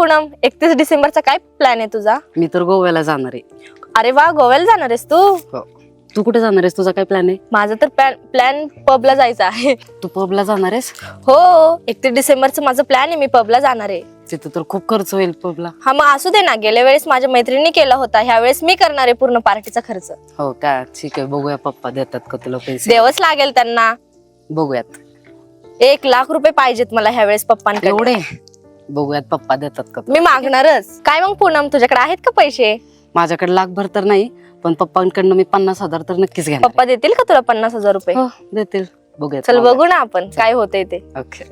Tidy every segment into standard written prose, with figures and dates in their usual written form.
पूनम, 31 डिसेंबरचा काय प्लॅन आहे तुझा? मी तर गोव्याला जाणार आहे. अरे वा, गोव्याला जाणार आहेस तू? तू कुठे जाणार आहेस? तुझा काय प्लॅन आहे? माझा तर प्लॅन पबला जायचा आहे. तू पबला जाणार आहेस? हो, 31 डिसेंबरचं माझं प्लॅन आहे, मी पबला जाणार आहे. तिथं तर खूप खर्च होईल पबला. हा मग असू दे ना, गेल्या वेळेस माझ्या मैत्रिणीने केला होता, ह्या वेळेस मी करणार आहे पूर्ण पार्टीचा खर्च. हो का? ठीक आहे, बघूया पप्पा देतात का तुला पैसे. देवच लागेल त्यांना. बघूयात. 1,00,000 पाहिजेत मला ह्या वेळेस पप्पांकडे. एवढे? बघूयात पप्पा देतात का. मी मागणारच. काय मग पूनम, तुझ्याकडे आहेत का पैसे? माझ्याकडे लाखभर तर नाही, पण पप्पांकडनं मी 50,000 तर नक्कीच घेणार. पप्पा देतील का तुला 50,000? हो देतील. बघूयात. चल बघू ना आपण काय होतंय ते. ओके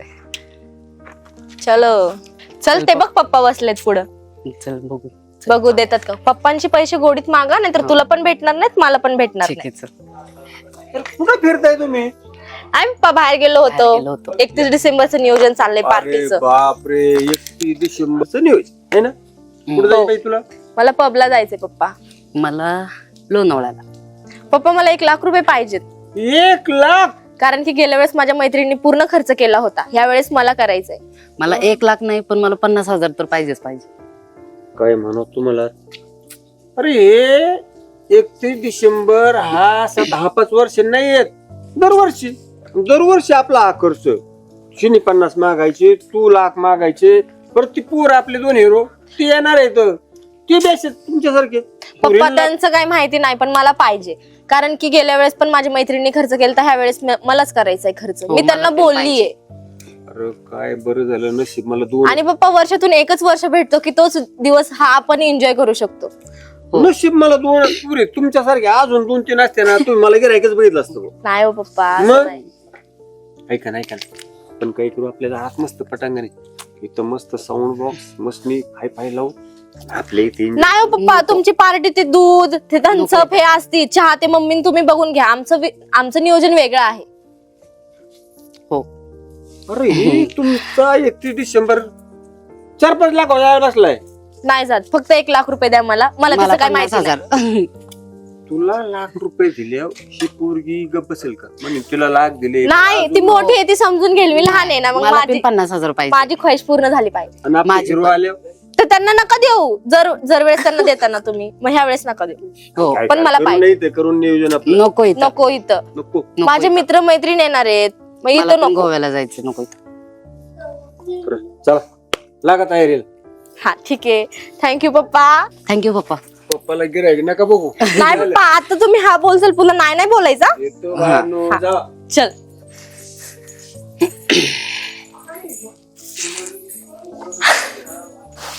चलो चल, ते बघ पप्पा बसलेत पुढं. चल बघू. बघू देतात का. पप्पांची पैसे गोडीत मागा, नाहीतर तुला पण भेटणार नाहीत, मला पण भेटणार ठीक नाही. आहे चल. कुठं फिरताय तुम्ही? आम्ही बाहेर गेलो होतो. 31 डिसेंबरचं नियोजन चाललंय अरे पार्टीचं. बापरे, 31 डिसेंबरचं नियोजन आहे ना? कुठे जायचंय तुला? मला पबला जायचंय पप्पा. मला लोणावळ्याला. पप्पा मला 1,00,000 पाहिजेत, 1,00,000? कारण की गेल्या वेळेस माझ्या मैत्रिणींनी पूर्ण खर्च केला होता, ह्या वेळेस मला करायचंय. मला 1,00,000 नाही, पण मला 50,000 तर पाहिजेच पाहिजे. काय म्हणू तुम्हाला? अरे 31 डिसेंबर हा असं 10-5 वर्ष नाही येत, दरवर्षी आपला हा खर्च. शिनी 50 मागायचे, तू 1,00,000 मागायचे, परत ती पोर आपले 2 हिरो ते येणार आहेत, ते बेस तुमच्यासारखे. पप्पा त्यांचं काही माहिती नाही, पण मला पाहिजे, कारण की गेल्या वेळेस पण माझ्या मैत्रिणींनी खर्च केला, तर ह्या वेळेस मलाच करायचंय खर्च. मी त्यांना बोललीये. अरे काय बरं झालं, नशीब मला 2. आणि पप्पा वर्षातून एकच वर्ष भेटतो की तोच दिवस हा आपण एन्जॉय करू शकतो. नशीब मला 2 पुरे. तुमच्यासारखे अजून 2-3 असते ना, तुम्ही मला गिरायकच बघितलं असतं. नाही हो पप्पा, असं मग? नाही. ऐका ना, पण काही करू, आपल्याला आज मस्त पटांगण आहे इथं, मस्त साऊंड बॉक्स, मस्त हाय फाय लावू आपले इथे. नाही हो पप्पा, तुमची पार्टी ते दूध, ते थम्सअप हे असती, चहा ते मम्मीने तुम्ही बघून घ्या. आमचं नियोजन वेगळं आहे. हो. अरे तुमचा 31 डिसेंबर 4-5 लाख व्हायला बसलाय. नाही जात, फक्त 1,00,000 द्या मला त्याचं काय माहिती नाही. 50,000. तुला ₹1,00,000 दिले, ही पोरगी गप्प बसेल का? म्हणजे तिला 1,00,000 दिले नाही, ती मोठी आहे, ती समजून घेईल. मी लहान आहे ना, मग मला पण 50,000 पाहिजे. माझी ख्वाहिश पूर्ण झाली पाहिजे. आणि आपले माझी हिरो पण. आले, तर त्यांना नका देऊ. जर वेळेस त्यांना देताना तुम्ही, मग ह्या वेळेस नका देऊ. हो. काय पण मला करू पाहिजे. नाही ते करून नियोजन आपलं नको इथं. नको इथं. नको. माझे मित्र मैत्रीण येणार आहेत, मग मला इथं पण नको. गोव्याला जायचं. नको इथं. चला लागा तयारीला. हा ठीक आहे, थँक्यू पप्पा. थँक्यू पप्पा. पप्पाला गिरायक नका बघू. नाही पप्पा, आता तुम्ही हा बोलसाल, पुन्हा नाही बोलायचा. येतो बाहेरनं, जा. चल.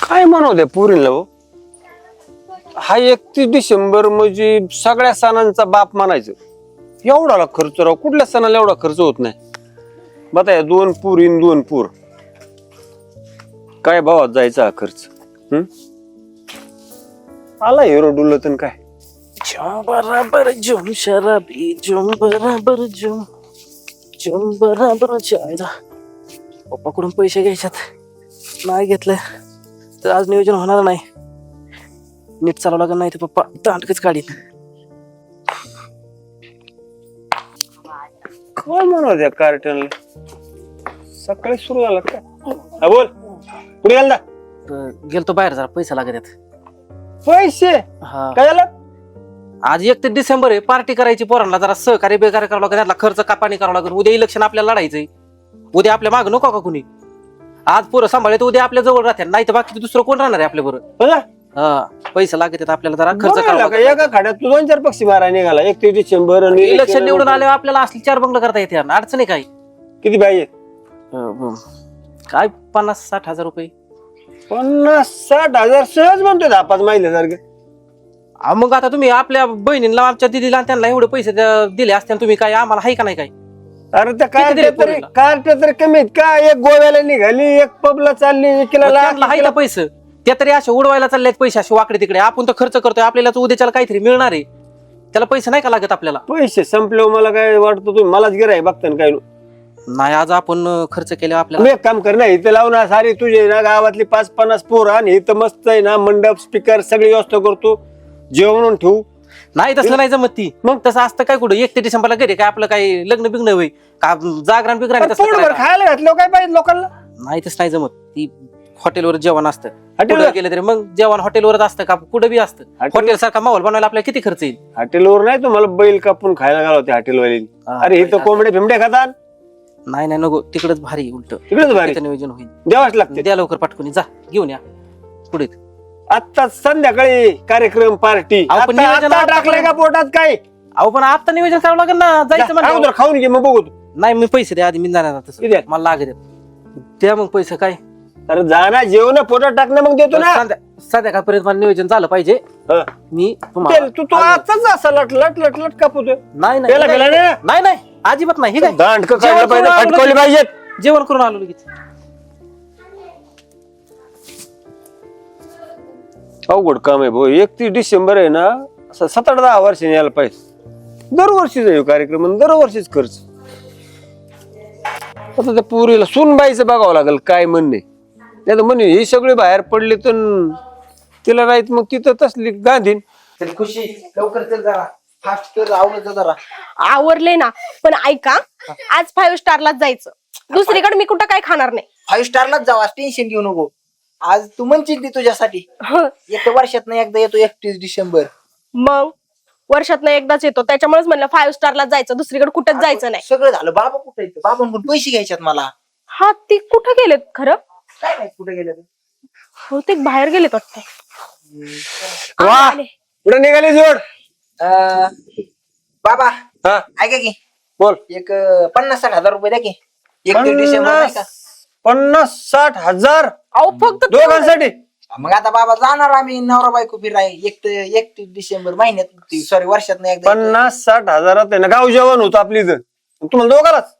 काय म्हणू द्या पुरीला हो. हा 31 डिसेंबर म्हणजे सगळ्या सणांचा बाप म्हणायचं. एवढा खर्च राव, कुठल्या सणाला एवढा खर्च होत नाही. बघा या 2 पुरी 2 पूर, काय भावात जायचा हा खर्च. आला हिरो डुलतन काय. झुम बराबर झुम शराबी झुम बराबर झुम झुम बराबर जायला. पप्पाकडून पैसे घ्यायच्यात, नाही घेतलं तर आज नियोजन होणार नाही. नीट चालवं लागेल, नाही तर पप्पा दांडकच काढीन. काय म्हणू द्या कार्टनला, सकाळी सुरू झाला का? हा बोल, कुठे गेला? गेलतो बाहेर, जरा पैसे लागत आहेत. पैसे हा, काय झालं? आज 31 डिसेंबर आहे, पार्टी करायची पोरांना, जरा सहकार्य बेकार करावं लागेल, त्यातला खर्च कापाणी करावं लागेल. उद्या इलेक्शन आपल्याला लढायचंय, उद्या आपल्या माग नको का कुणी. आज पोरं सांभाळले तर उद्या आपल्या जवळ राहते, नाही तर बाकी दुसरं कोण राहणार आहे आपल्या बरोबर. बघा, हा, पैसे लागत आहेत आपल्याला, जरा खर्च बघायला करावा का लागेल. एका खाड्यात तू 2-4 पक्षी मारायला निघाला. 31 डिसेंबर आणि इलेक्शन निवडून आल्यावर आपल्याला असली 4 बंगलं करता येते, अडचणी काय. किती पाहिजे? काय 50-60 हजार रुपये. 50-60 हजार सहज म्हणतोय 10-5 महिन्यासारखं. मग आता तुम्ही आपल्या बहिणीला, आमच्या दिदीला आणि त्यांना एवढे पैसे दिले असते, तुम्ही काय आम्हाला हाय का नाही काय. अरे त्या किती दिले कार्ट पोरीला? तरी कमी आहेत का? एक गोव्याला निघाली, एक पबला चालली, एकीला मग लाख, त्यांना हाय एकीला- का पैसे, त्या तरी असे उडवायला चाललेत पैसे, असे वाकडे तिकडे. आपण तर खर्च करतोय, आपल्याला उद्याच्याला काहीतरी मिळणार आहे, त्याला पैसे नाही का लागत आपल्याला. पैसे संपले मला काय वाटतं, तुम्ही मलाच गिराय बघता काय. नाही, आज आपण खर्च केले तू आपल्याला. एक काम कर ना, इथं लावून सारी तुझे ना गावातली 5-50 पोरं आणि इथं मस्त आहे ना मंडप, स्पीकर सगळी व्यवस्था करतो, जेवण ठेवू. नाही तसलं नाही जमत ती. मग तसं असतं काय कुठं 31 डिसेंबरला घरी काय आपलं काही लग्न बिग्न होई का, जागरण बिग्रण तसलं पोटभर करायला? खायला घातलं काय पाहिजे लोकांना. नाही तसं नाही जमत ती. हॉटेलवर जेवण असतं. हॉटेलवर? कुठं गेलं तरी मग जेवण हॉटेलवरच असतं का कुठं बी असतं. हॉटेल सारखा माहोल बनवायला आपल्याला किती खर्च येईल. हॉटेलवर नाही तुम्हाला बैल कापून खायला घालवते हॉटेलवाली. अरे हे तर कोंबड्या बिमड्या खातात. नाही नाही नको तिकडच भारी उलट तिकडेच भारी तिथं नियोजन होईल. द्यावाच लागते. द्या लवकर पाठवून जा घेऊन या पुढे. आता संध्याकाळी कार्यक्रम पार्टी अहो, पण नियोजन आता टाकलंय का पोटात काय? अहो पण आता नियोजन करावं लागेल ना जायचं म्हणजे. अगोदर खाऊन घे मग बघू. नाही मी पैसे द्या आधी मी जाणार किती तसं द्या? मला लागत द्या मग पैसे काय. अरे जाणार जेवण पोटात टाकणं मग देतो ना. संध्याकाळपर्यंत मला नियोजन झालं पाहिजे. हं. मी तुम्हाला तू आताच असा लट लट लट लट कापूतोय. नाही नाही त्याला गेला नाही ना? नाही नाही, अजिबात नाही. हे काय दांडकं जेवण काढलं पाहिजे, करून आलो फटकवली लगेच. पाहिजेत. जेवण करून आलो लगेच. अवघड काम आहे भाऊ. 31 डिसेंबर आहे ना असं 7-10 वर्षांनी यायला पाहिजे. दरवर्षीच आहे कार्यक्रम आणि दरवर्षीच खर्च. आता त्या पुरीला सुनबाईचं बघावं लागेल काय म्हणणे. नाही तर म्हणे हे सगळे बाहेर पडले तर तिला राहत मग तिथं तसली गांधीन. खुशी लवकर चल जरा फास्ट कर आवडत जरा. आवरले ना पण ऐका आज 5 स्टारलाच जायचं. दुसरीकडे मी कुठं काय खाणार नाही. 5 स्टारलाच जाऊ. आज टेन्शन घेऊ नको. आज तू म्हणशील ती तुझ्यासाठी एक वर्षात एकदा येतो 31 डिसेंबर. मग वर्षात एकदाच येतो त्याच्यामुळेच म्हणलं 5 स्टारलाच जायचं. दुसरीकडे कुठंच जायचं नाही. सगळं झालं. बाबा कुठे येतो? बाबांकडून पैसे घ्यायच्यात मला. हा ती कुठं गेलेत खरं? काय नाही कुठे गेले ते. बहुतेक बाहेर गेलेत वाटतं. वा आले. पुढे निघाली जोड. बाबा हा ऐका की बोल. एक 50-60 हजार रुपये द्या की. 31 डिसेंबर नाही का? 50-60 हजार अहो फक्त दोघांसाठी. मग आता बाबा जाणार आम्ही नवरा बायको फिराय 31 डिसेंबर महिन्यात सॉरी वर्षात एकदा. 50-60 हजारात आहे ना गाव जेवण होतं आपली इथं. तुम्हाला दोघालाच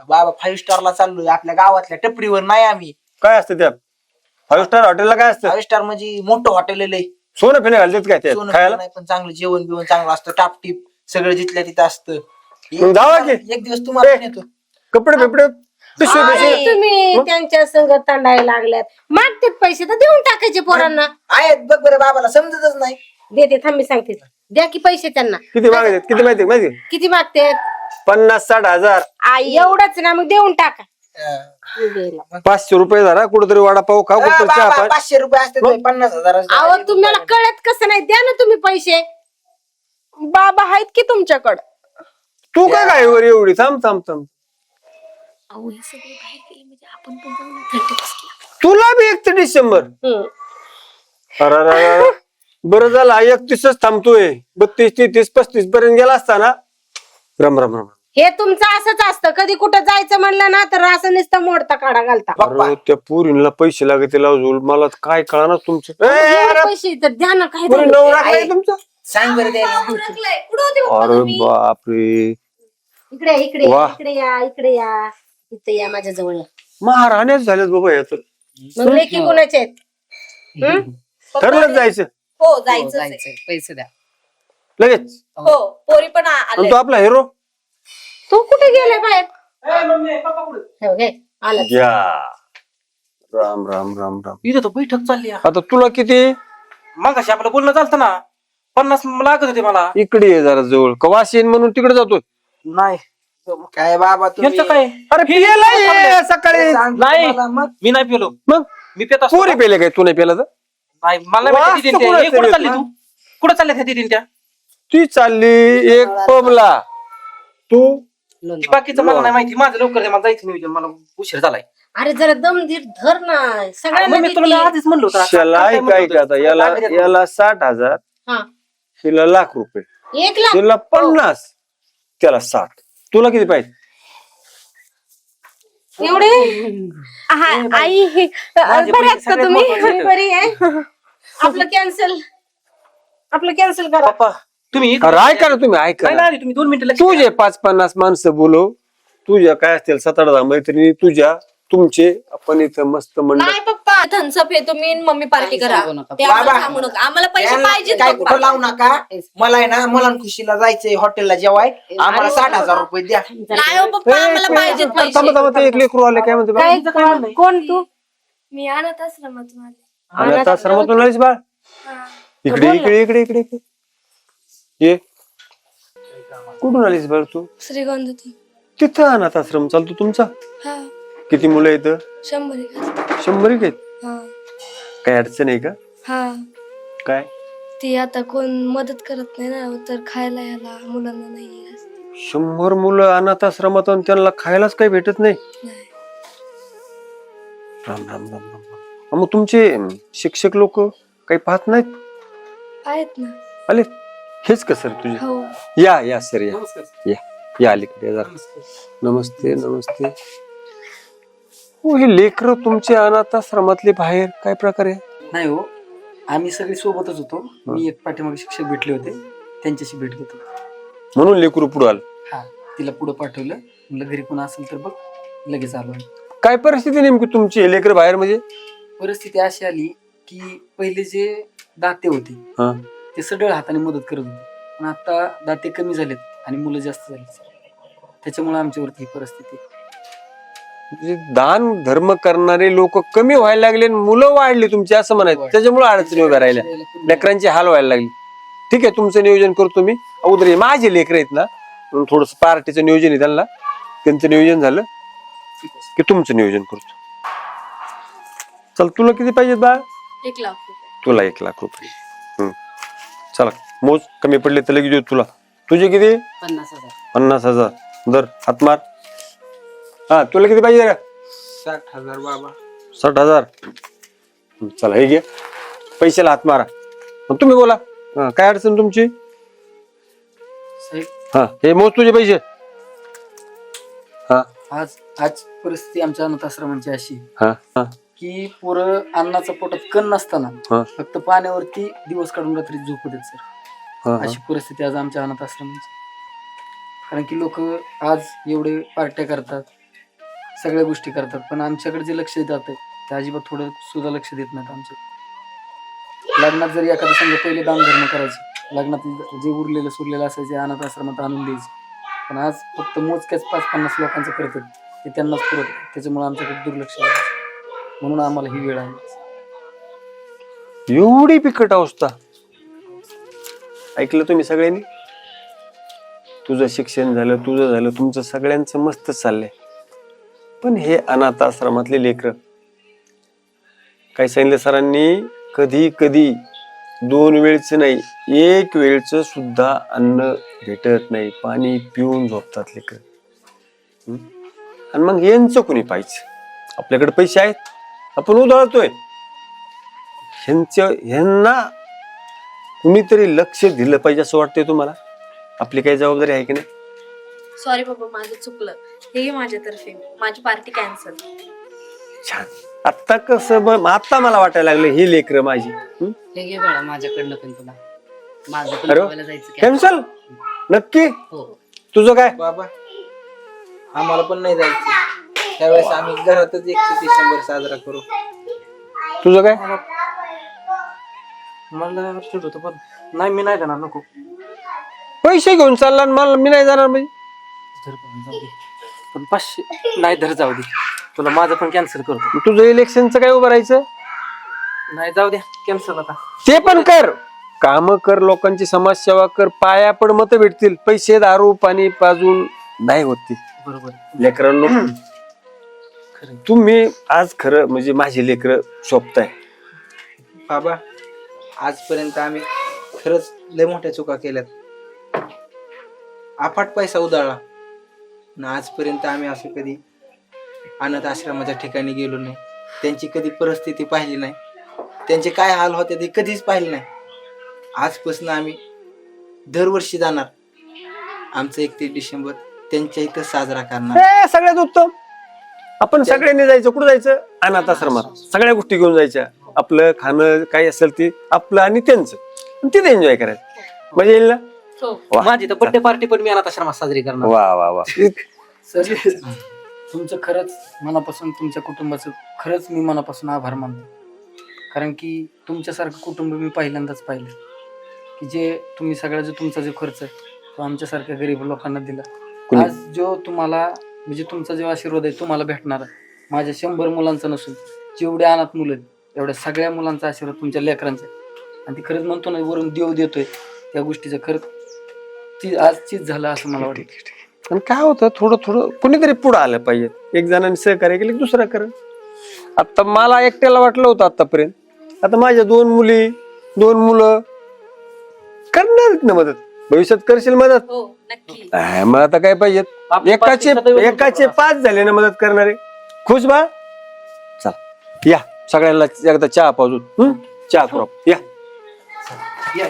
बाबा 5 स्टारला चाललोय. आपल्या गावातल्या टपरीवर नाही आम्ही. काय असतं त्या 5 स्टार हॉटेलला काय असतं? 5 स्टार म्हणजे मोठं हॉटेल आहे. सोनं फिने घालतात काय त्या सोनं खायला? नाही पण चांगलं जेवण बिवण चांगलं असतं. टापटीप सगळं जिथल्या तिथं असतं. मग जावा की. एक दिवस तुम्हाला नेतो. कपडे बिपडे पिशवी पिशवी तुम्ही त्यांच्या संग तांडायला लागल्यात. मागतेत पैसे तर देऊन टाकायचे पोरांना. आहेत बघ बरं बाबाला समजतच नाही. देते थांब मी सांगते. द्या की पैसे त्यांना. किती मागतात? किती माहिती किती मागतेत? 50-60 हजार. आई एवढंच ना मग देऊन टाका. 500 रुपये झाला. कुठेतरी वडापाव खाऊ कुठं चहा बाबा पाणी. 500 रुपये असते 50,000. अहो तुम्हाला कळत कसं नाही? द्या ना तुम्ही पैसे. बाबा आहेत की तुमच्याकडं? तू काय काय वर एवढी थांब थांब थांब. तुला बी 31 डिसेंबर. अरे बरं झालं 31च थांबतोय. 32, 33, 35 पर्यंत गेला असता ना. राम राम राम. हे तुमचं असंच असतं. कधी कुठं जायचं म्हणलं ना तर असं नुसतं मोडता काढा घालता. अरे त्या पुरीला पैसे लागते लावून मला काय कळणार तुमचं. एवढे पैसे तर द्या ना. काय पुरी झालं? नवरा काय तुमचा? सांग बरं द्यायला. अरे बापरे. इकडे इकडे वा. इकडे या इकडे या. इथं या माझ्या जवळ या. महाराण्याच झालेत बाबा याच. मग लेखी कोणाचे आहेत? ठरलंच जायचं हो जायचं पैसे द्या. लगेच. हो पोरी पण आणि तो आपला हिरो तू कुठे गेलाय बाहेर? हो, घे. आला. घ्या. राम राम राम राम. इथं तर बैठक चालली आहे. आता तुला किती मगाशी आपलं बोलणं चालतं ना 50 लागत होते मला. इकडे ये जरा जवळ कवास येईन म्हणून तिकडे जातो. नाही काय बाबा तुम्ही यांचं काय अरे पियला ये सकाळी. सांग नाही. तुम्हाला मग. मी नाही पेलो. मग मी पेत असतो. पोरी पेले काय तू नाही पेला तर? नाही मला नाही माहिती वास तर दिदीन त्या. हे कुणाचं कुठं चालली येत तू? कुठं चालल्या त्या दिदीन त्या? ती चालली एक पबला. तू ती बाकीचं मला नाही माहिती. माझं लवकर दे मला जायचं नियोजन. मला उशीर झालाय. अरे जरा दम धीर धर ना. सगळ्यांना मग मी तुला देते. आधीच म्हणलो होतं. त्याला काय काय का आता याला याला 60 हजार हा. हिला लाख रुपये 1 लाख. तिला 50 त्याला 60. तुला किती पाहिजे? एवढे हा आई माझे बरे आहेत पैसे का सगळ्यात तुम्ही? महत्त्वाचे. मी बरी आहे. आपलं कॅन्सल करा. पप्पा तुम्ही अरे ऐका ना तुम्ही ऐका नाही ना. नाही तुम्ही 2 मिनिटं लक्ष द्या. तुझे 5-50 माणसं बोलव. तुझ्या काय असतील 7-8 मैत्रिणी तुझ्या तुमचे आपण इथं मस्त मंडळ. नाही पप्पा थन्सअप हे तुम्ही आणि मम्मी पार्टी करा. सांगू नका. ते आम्हाला बाबा. सांगू नका. आम्हाला पैसे यांना पाहिजेत काय पप्पा. कुठं लावू नका. मला आहे ना मला आणि खुशीला जायचंय हॉटेलला जेवाय. आम्हाला 60,000 रुपये द्या. नाही हो पप्पा आम्हाला पाहिजेत थांबा पैसे. थांबा ते एक लेकरू आले काय म्हणते बा? काय कोण तू? मी अनाथ आश्रमातून आले. आणि आता आश्रमातून आलीस बा. इकडे इकडे इकडे इकडे इकडे. ये कुठून आलीस बरं तू? श्रीगंधातून. तिथं अनाथ आश्रम चालतो तुमचा? हा किती मुलं आहेत? 100 100 आहेत. हा काय अडचण आहे का? हा काय? ती आता कोण मदत करत नाही ना, तर खायला याला मुलांना नाही. 100 मुलं अनाथ आश्रमात आणि त्यांना खायलाच काही भेटत नाही. नाही. राम राम राम राम राम. मग तुमचे शिक्षक लोक काही पाहत नाहीत? आहेत ना. आले हेच का सर तुझे? हो. या सर या अलीकडे जरा. नमस्ते नमस्ते. हो, हे लेकर तुमचे अनाथ आश्रमातले बाहेर काय प्रकारे? नाही हो, आम्ही सगळे सोबतच होतो. मी एक पाठीमागे शिक्षक भेटले होते, त्यांच्याशी भेट घेतो. म्हणून लेकरू पुढे आलं. हा, तिला पुढे पाठवलं, म्हणलं घरी कोण असेल तर बघ, लगेच आलो. काय परिस्थिती नेमकी तुमची लेकर बाहेर म्हणजे? परिस्थिती अशी आली की पहिले जे दाते होते हा. ते सडळ हाताने मदत करत होते, पण आता दाते कमी झालेत आणि मुलं जास्त झालेत, त्याच्यामुळे आमच्यावरती ही परिस्थिती. म्हणजे दान धर्म करणारे लोक कमी व्हायला लागले आणि मुलं वाढली तुमची असं म्हणायचं, त्याच्यामुळे अडचणी उभ्या राहिल्या, लेकरांची हाल व्हायला लागली. ठीक आहे, तुमचं नियोजन करतो मी. अगोदर माझे लेकर आहेत ना, थोडस पार्टीचं नियोजन आहे त्यांना, त्यांचं नियोजन झालं की तुमचं नियोजन करतो. चल, तुला किती पाहिजेत बा? 1 लाख रुपये. तुला 1 लाख रुपये. चला, मोज कमी पडले तर लगेच देऊ तुला. तुझे किती? 50,000. 50,000. दर हात मार. हा, तुला किती पाहिजे रे? 60,000 बाबा. 60,000. चला, हे घे, पैशाला हात मारा. मग तुम्ही बोला, काय अडचण तुमची? साहेब, हा, हे मोज तुझे पैसे. हा आज परिस्थिती आमच्या अनाथ आश्रमांची अशी हा हा की पोरं अन्नाचा पोटात कण नसताना हा. फक्त पाण्यावरती दिवस काढून रात्री झोपत आहेत सर. हा. अशी परिस्थिती आज आमच्या अनाथ आश्रमांची. कारण की लोक आज एवढे पार्ट्या करतात, सगळ्या गोष्टी करतात, पण आमच्याकडे जे लक्ष देतात ते अजिबात थोडं सुद्धा लक्ष देत नाहीत. आमच्या लग्नात जरी एखादं संघ पहिले दान धर्म करायचे, लग्नात जे उरलेलं सुरलेलं असायचे अनाथ आश्रमात आणून द्यायचे, पण आज फक्त मोजक्याच 5-50 लोकांचं करतात, ते त्यांनाच पुरत. त्याच्यामुळे आमच्याकडे दुर्लक्ष आहे, म्हणून आम्हाला ही वेळ आली. एवढी बिकट अवस्था. ऐकलं तुम्ही सगळ्यांनी? तुझं शिक्षण झालं, तुझं झालं, तुमचं सगळ्यांचं मस्त चाललंय, पण हे अनाथ आश्रमातले लेकर, काय सांगितलं सरांनी, कधी कधी 2 वेळचं नाही, 1 वेळचं सुद्धा अन्न भेटत नाही, पाणी पिऊन झोपतात लेकर. आणि मग यांचं कोणी पाहिजे? आपल्याकडे पैसे आहेत, आपण उधळतोय. ह्यांना कुणीतरी लक्ष दिलं पाहिजे असं वाटतंय तुम्हाला? आपली काही जबाबदारी आहे की नाही? सॉरी बाबा, माझं चुकलं. हे माझ्यातर्फे माझी पार्टी कॅन्सल. छान. आता कसं आता मला वाटायला लागलं ही लेकर माझी. हे घे बाळा, माझ्याकडनं पण तुला. माझं पण अरे, गोव्याला जायचं कॅन्सल नक्की? हो. तुझं काय? बाबा, आम्हाला पण नाही जायचं. त्यावेळेस आम्ही घरातच 31 डिसेंबर साजरा करू. तुझं काय? मला अर्जंट होतं, पण नाही, मी नाही जाणार. नको. पैसे घेऊन चालला आणि मला मी नाही जाणार म्हणजे? धर पण जाऊ दे, पण 500 नाही, धर जाऊ दे. तुला माझं पण कॅन्सल करतो. तुझं इलेक्शनचं काय उभं राहायचं? नाही, जाऊ द्या, कॅन्सल आता. ते पण कर, काम कर, लोकांची समाजसेवा कर, पाया पड, मत भेटतील. पैसे दारू पाणी पाजून नाही होती बरोबर लेकरांनो. तुम्ही आज खरं म्हणजे माझी लेकर शोभताय बाबा, आजपर्यंत आम्ही खरंच लय मोठ्या चुका केल्यात. अफाट पैसा उधळला, आणि आजपर्यंत आम्ही असं कधी अनाथ आश्रमाच्या ठिकाणी गेलो नाही. त्यांची कधी परिस्थिती पाहिली नाही, त्यांचे काय हाल होते ते कधीच पाहिले नाही. आजपासून आम्ही दरवर्षी जाणार, आमचं 31 डिसेंबर त्यांच्या इथं साजरा करणार. हे सगळ्यात उत्तम. आपण सगळ्यांनी जायचं. कुठं जायचं? अनाथ आश्रमात. सगळ्या गोष्टी घेऊन जायच्या, आपलं खाणं काय असेल ते आपलं आणि त्यांचं, तिथे एन्जॉय करायचं. मजा येईल ना? वा. माझी तर बर्थडे पार्टी पण मी अनाथ आश्रमात साजरी करणार. वा वा वा. सर, तुमचं खरंच मनापासून, तुमच्या कुटुंबाचं खरंच मी मनापासून आभार मानतो. कारण की तुमच्यासारखं कुटुंब मी पहिल्यांदाच पाहिलं, की जे तुम्ही सगळा जो तुमचा जो खर्च आहे तो आमच्यासारख्या गरीब लोकांना दिला. आज जो तुम्हाला म्हणजे तुमचा जो आशीर्वाद आहे तुम्हाला भेटणार आहे, माझ्या 100 मुलांचा नसून जेवढे अनाथ मुलं आहेत एवढ्या सगळ्या मुलांचा आशीर्वाद तुमच्या लेकरांचा आहे. आणि ती खरंच म्हणतो ना, वरून देव देतोय, त्या गोष्टीचं खरंच ती आज चीज झालं असं मला वाटतं. आणि काय होतं, थोडं थोडं कुणीतरी पुढं आलं पाहिजे. एक जणांनी सहकार्य केलं दुसरा कर. आता मला एकट्याला वाटलं होतं आतापर्यंत, आता माझ्या 2 मुली 2 मुलं करणार ना मदत. भविष्यात करशील मदत? हो नक्की. मग आता काय पाहिजेत? आपली पाच एकाचे 5 झाले ना मदत करणारे. खुश बा. चल या सगळ्यांना एकदा चहा पाजून. चहा करू या. या.